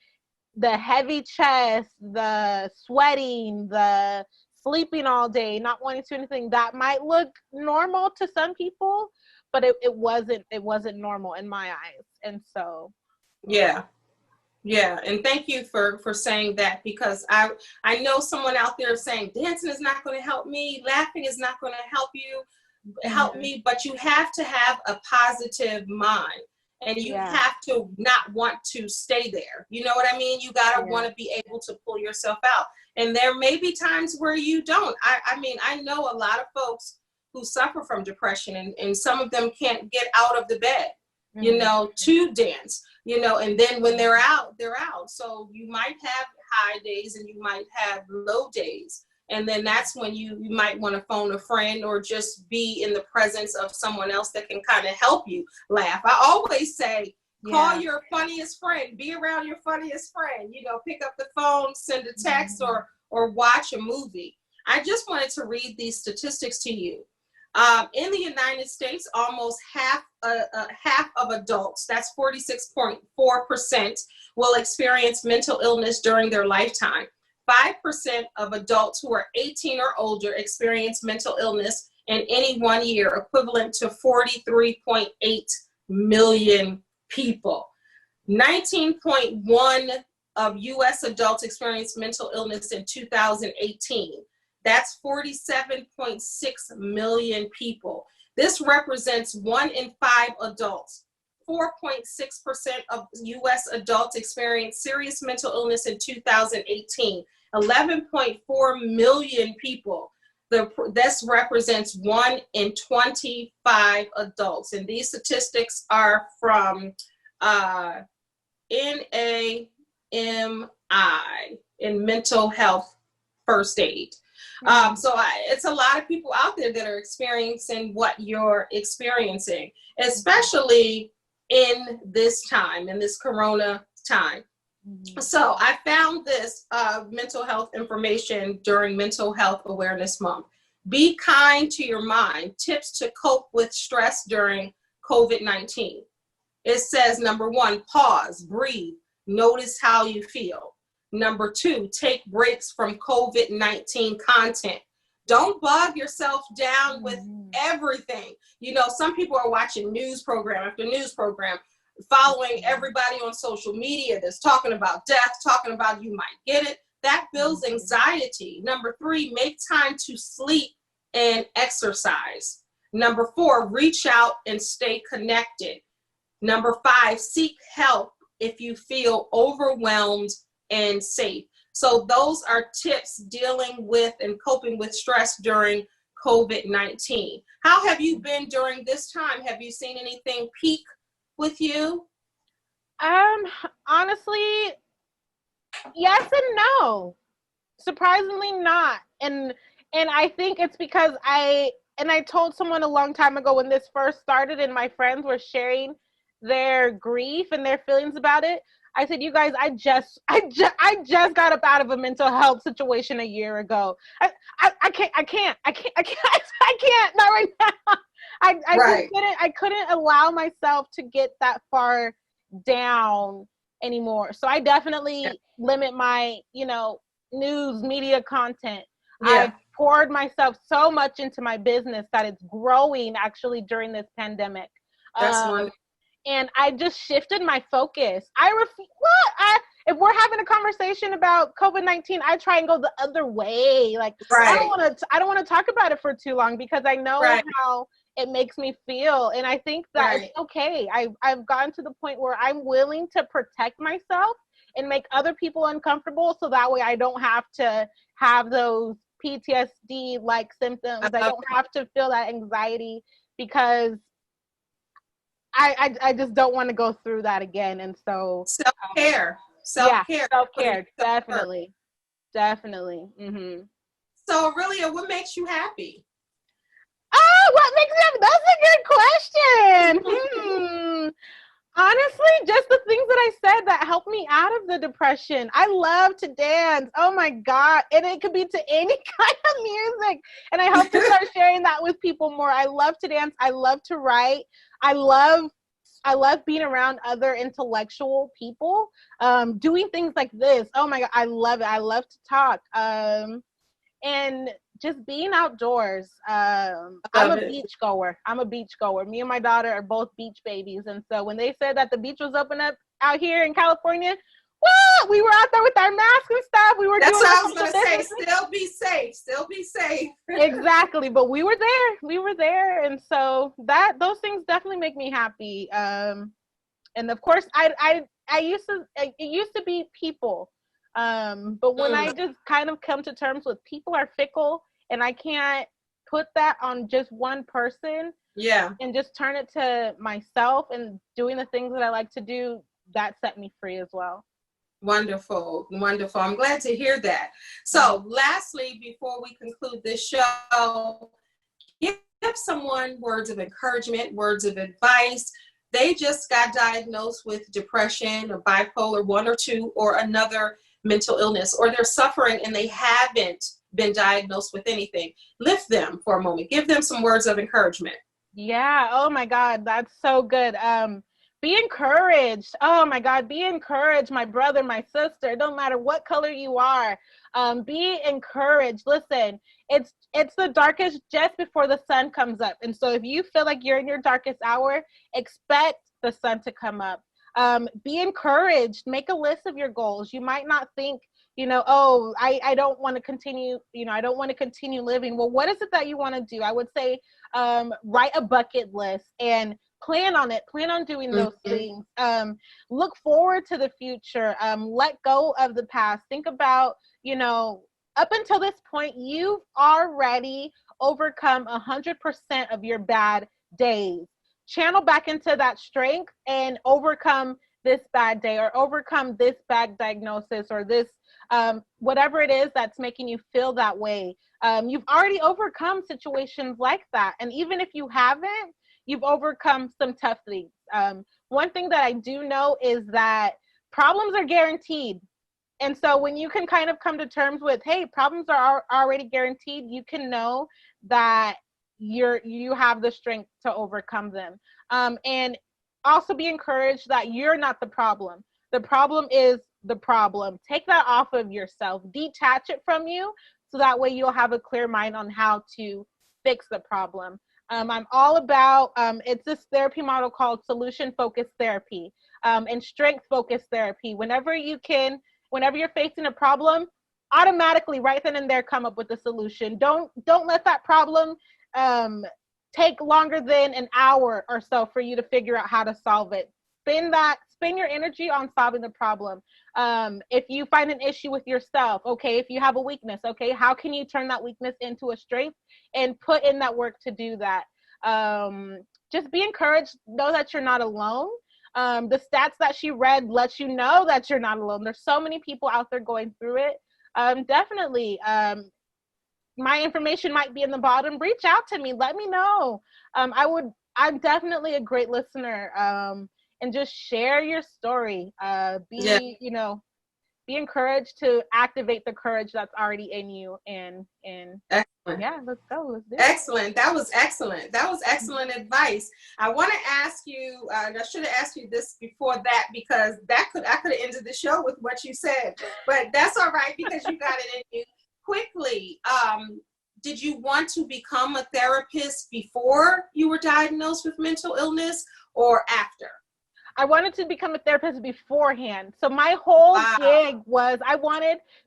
heavy chest, the sweating, the sleeping all day, not wanting to do anything, that might look normal to some people, but it wasn't normal in my eyes. And so yeah, and thank you for saying that, because I know someone out there saying dancing is not going to help me, laughing is not going to help me, but you have to have a positive mind. And you have to not want to stay there. You know what I mean? You got to want to be able to pull yourself out. And there may be times where you don't. I mean, I know a lot of folks who suffer from depression, and some of them can't get out of the bed, to dance, and then when they're out, they're out. So you might have high days and you might have low days. And then that's when you might want to phone a friend, or just be in the presence of someone else that can kind of help you laugh. I always say, call your funniest friend, be around your funniest friend, pick up the phone, send a text, or watch a movie. I just wanted to read these statistics to you. In the United States, almost half of adults, that's 46.4%, will experience mental illness during their lifetime. 5% of adults who are 18 or older experience mental illness in any 1 year, equivalent to 43.8 million people. 19.1 of U.S. adults experienced mental illness in 2018. That's 47.6 million people. This represents 1 in 5 adults. 4.6% of U.S. adults experienced serious mental illness in 2018. 11.4 million people. This represents 1 in 25 adults. And these statistics are from NAMI, in mental health first aid. It's a lot of people out there that are experiencing what you're experiencing, especially in this time, in this Corona time. So I found this mental health information during Mental Health Awareness Month. Be kind to your mind. Tips to cope with stress during COVID-19. It says, number 1, pause, breathe, notice how you feel. Number 2, take breaks from COVID-19 content. Don't bog yourself down with everything. You know, some people are watching news program after news program, following everybody on social media that's talking about death, talking about you might get it. That builds anxiety. Number 3, make time to sleep and exercise. Number 4, reach out and stay connected. Number 5, seek help if you feel overwhelmed and safe. So those are tips dealing with and coping with stress during COVID-19. How have you been during this time? Have you seen anything peak with you? Honestly, yes and no. Surprisingly not. And I think it's because I told someone a long time ago when this first started and my friends were sharing their grief and their feelings about it. I said, you guys, I just got up out of a mental health situation a year ago. I can't, not right now. I couldn't allow myself to get that far down anymore. So I definitely limit my, news media content. I've poured myself so much into my business that it's growing actually during this pandemic. That's wonderful. And I just shifted my focus. If we're having a conversation about COVID-19, I try and go the other way. Like, I don't want to talk about it for too long because I know how it makes me feel. And I think that it's okay. I've gotten to the point where I'm willing to protect myself and make other people uncomfortable. So that way I don't have to have those PTSD-like symptoms. I don't have to feel that anxiety because I just don't want to go through that again. And so self-care, definitely. Mm-hmm. So Arilia, what makes you happy? Oh, what makes me happy? That's a good question. Honestly, just the things that I said that helped me out of the depression. I love to dance. Oh my God. And it could be to any kind of music. And I hope to start sharing that with people more. I love to dance. I love to write. I love being around other intellectual people, doing things like this. Oh my God, I love it. I love to talk. And just being outdoors. I'm a beach goer. Me and my daughter are both beach babies. And so when they said that the beach was open up out here in California, well, we were out there with our masks and stuff. We were That's doing what I was going to say. Still be safe. Exactly. But we were there. And so those things definitely make me happy. And of course, it used to be people. But when I just kind of come to terms with people are fickle and I can't put that on just one person and just turn it to myself and doing the things that I like to do, that set me free as well. Wonderful. I'm glad to hear that. So lastly, before we conclude this show, give someone words of encouragement, words of advice. They just got diagnosed with depression or bipolar 1 or 2 or another mental illness, or they're suffering and they haven't been diagnosed with anything. Lift them for a moment. Give them some words of encouragement. Yeah. Oh my God. That's so good. Be encouraged. Oh my God. Be encouraged. My brother, my sister, it don't matter what color you are. Be encouraged. Listen, it's the darkest just before the sun comes up. And so if you feel like you're in your darkest hour, expect the sun to come up. Be encouraged. Make a list of your goals. You might not think, I don't want to continue, I don't want to continue living. Well, what is it that you want to do? I would say, write a bucket list and plan on it. Plan on doing those things. Look forward to the future. Let go of the past. Think about, up until this point, you've already overcome 100% of your bad days. Channel back into that strength and overcome this bad day or overcome this bad diagnosis or this whatever it is that's making you feel that way. You've already overcome situations like that. And even if you haven't, you've overcome some tough things. One thing that I do know is that problems are guaranteed. And so when you can kind of come to terms with, hey, problems are already guaranteed, you can know that you have the strength to overcome them. And also be encouraged that you're not the problem. The problem is the problem. Take that off of yourself. Detach it from you so that way you'll have a clear mind on how to fix the problem. I'm all about, it's this therapy model called solution-focused therapy, and strength-focused therapy. Whenever you're facing a problem, automatically right then and there come up with a solution. Don't let that problem take longer than an hour or so for you to figure out how to solve it. Spend your energy on solving the problem. If you find an issue with yourself, okay, if you have a weakness, okay, how can you turn that weakness into a strength and put in that work to do that? Just be encouraged, know that you're not alone. The stats that she read lets you know that you're not alone. There's so many people out there going through it. Definitely, my information might be in the bottom. Reach out to me. Let me know. I'm definitely a great listener. And just share your story. Be encouraged to activate the courage that's already in you. And Excellent. Yeah, let's go. Let's do it. Excellent. That was excellent. That was excellent advice. I want to ask you, and I should have asked you this before that, because I could have ended the show with what you said, but that's all right because you got it in you. Quickly, did you want to become a therapist before you were diagnosed with mental illness or after? I wanted to become a therapist beforehand. So my whole gig was,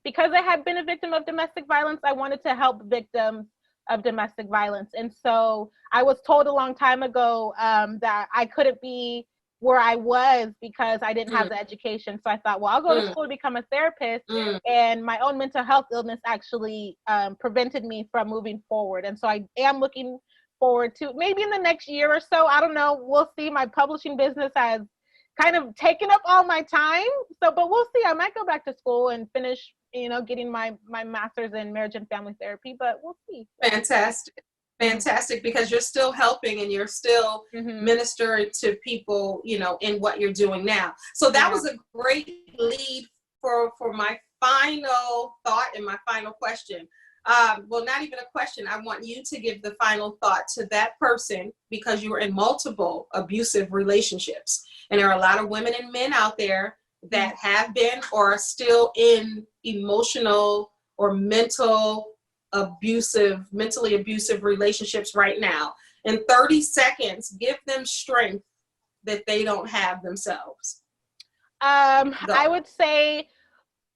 because I had been a victim of domestic violence, I wanted to help victims of domestic violence. And so I was told a long time ago that I couldn't be where I was because I didn't have the education. So I thought, well, I'll go to school to become a therapist. And my own mental health illness actually prevented me from moving forward. And so I am looking forward to maybe in the next year or so. I don't know. We'll see. My publishing business has kind of taken up all my time. So, but we'll see. I might go back to school and finish, getting my master's in marriage and family therapy, but we'll see. Fantastic. Fantastic, because you're still helping and you're still ministering to people, in what you're doing now. So that was a great lead for my final thought and my final question. Well, not even a question. I want you to give the final thought to that person, because you were in multiple abusive relationships. And there are a lot of women and men out there that have been or are still in emotional or mentally abusive relationships right now. In 30 seconds, give them strength that they don't have themselves. I would say,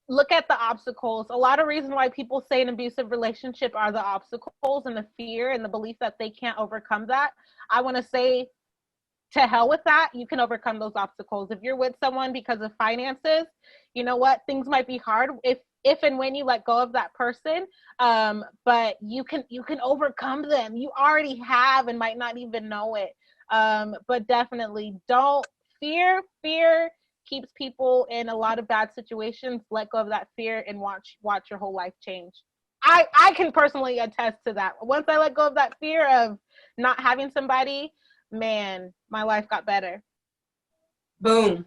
look at the obstacles. A lot of reasons why people say an abusive relationship are the obstacles and the fear and the belief that they can't overcome that. I want to say, to hell with that. You can overcome those obstacles. If you're with someone because of finances, you know what? Things might be hard if and when you let go of that person, but you can overcome them. You already have and might not even know it. But definitely don't fear keeps people in a lot of bad situations. Let go of that fear and watch your whole life change. I can personally attest to that. Once I let go of that fear of not having somebody, man, my life got better. Boom.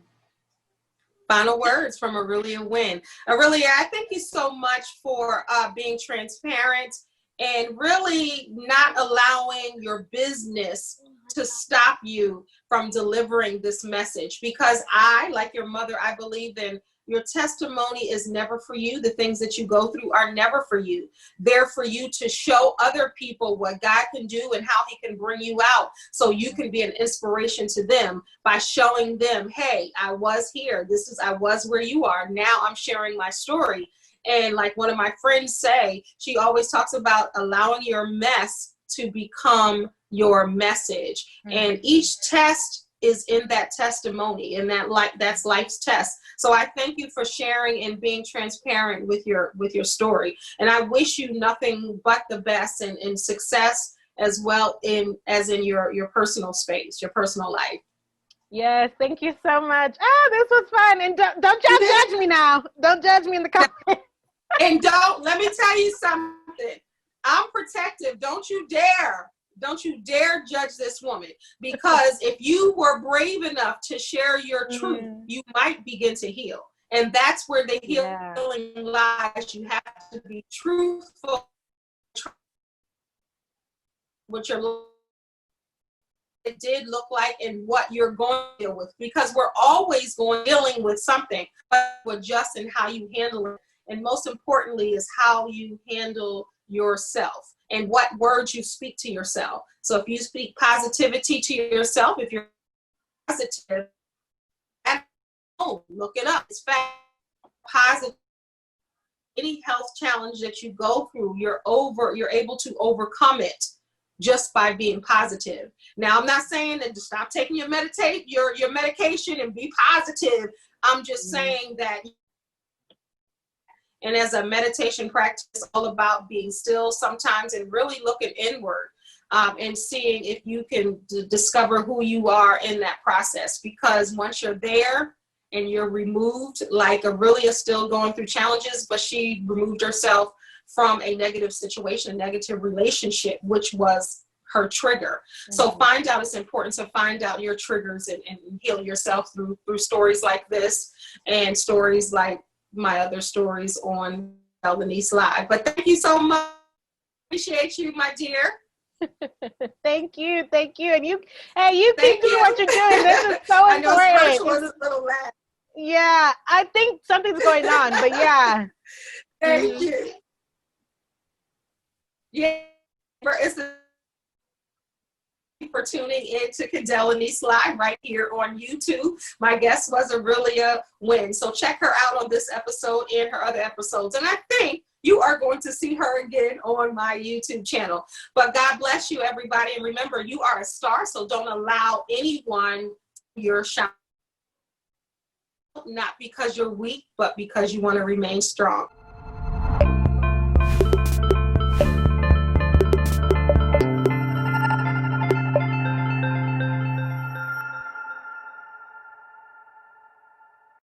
Final words from Arilia Winn. Arilia, I thank you so much for being transparent and really not allowing your business to stop you from delivering this message. Because I, like your mother, I believe in your testimony is never for you. The things that you go through are never for you. They're for you to show other people what God can do and how he can bring you out, so you can be an inspiration to them by showing them, hey, I was here. I was where you are. Now I'm sharing my story. And like one of my friends say, she always talks about allowing your mess to become your message. And each test is in that testimony, and that's life's test. So I thank you for sharing and being transparent with your story. And I wish you nothing but the best and success as well as in your personal space, your personal life. Yes, thank you so much. This was fun. And don't judge me now. Don't judge me in the comments. And let me tell you something. I'm protective. Don't you dare judge this woman, because if you were brave enough to share your truth, you might begin to heal. And that's where the healing lies. You have to be truthful with it did look like and what you're going to deal with, because we're always dealing with something, but with just and how you handle it And most importantly is how you handle yourself and what words you speak to yourself. So if you speak positivity to yourself, if you're positive, look it up. It's fact. Positive. Any health challenge that you go through, you're able to overcome it just by being positive. Now, I'm not saying that to stop taking your medication and be positive. I'm just saying that, and as a meditation practice, it's all about being still sometimes and really looking inward and seeing if you can discover who you are in that process. Because once you're there and you're removed, like Arilia is still going through challenges, but she removed herself from a negative situation, a negative relationship, which was her trigger. So find out, it's important to find out your triggers and heal yourself through stories like this and stories like my other stories on Kendell Lenice Live. But thank you so much. Appreciate you, my dear. Thank you. And you keep doing what you're doing. This is so I know important. was a little loud. Yeah, I think something's going on, but yeah. Thank you. Yeah, it's for tuning in to Kendell Lenice Live right here on YouTube. My guest was Arilia Winn. So check her out on this episode and her other episodes. And I think you are going to see her again on my YouTube channel. But God bless you, everybody. And remember, you are a star, so don't allow anyone your shine. Not because you're weak, but because you want to remain strong.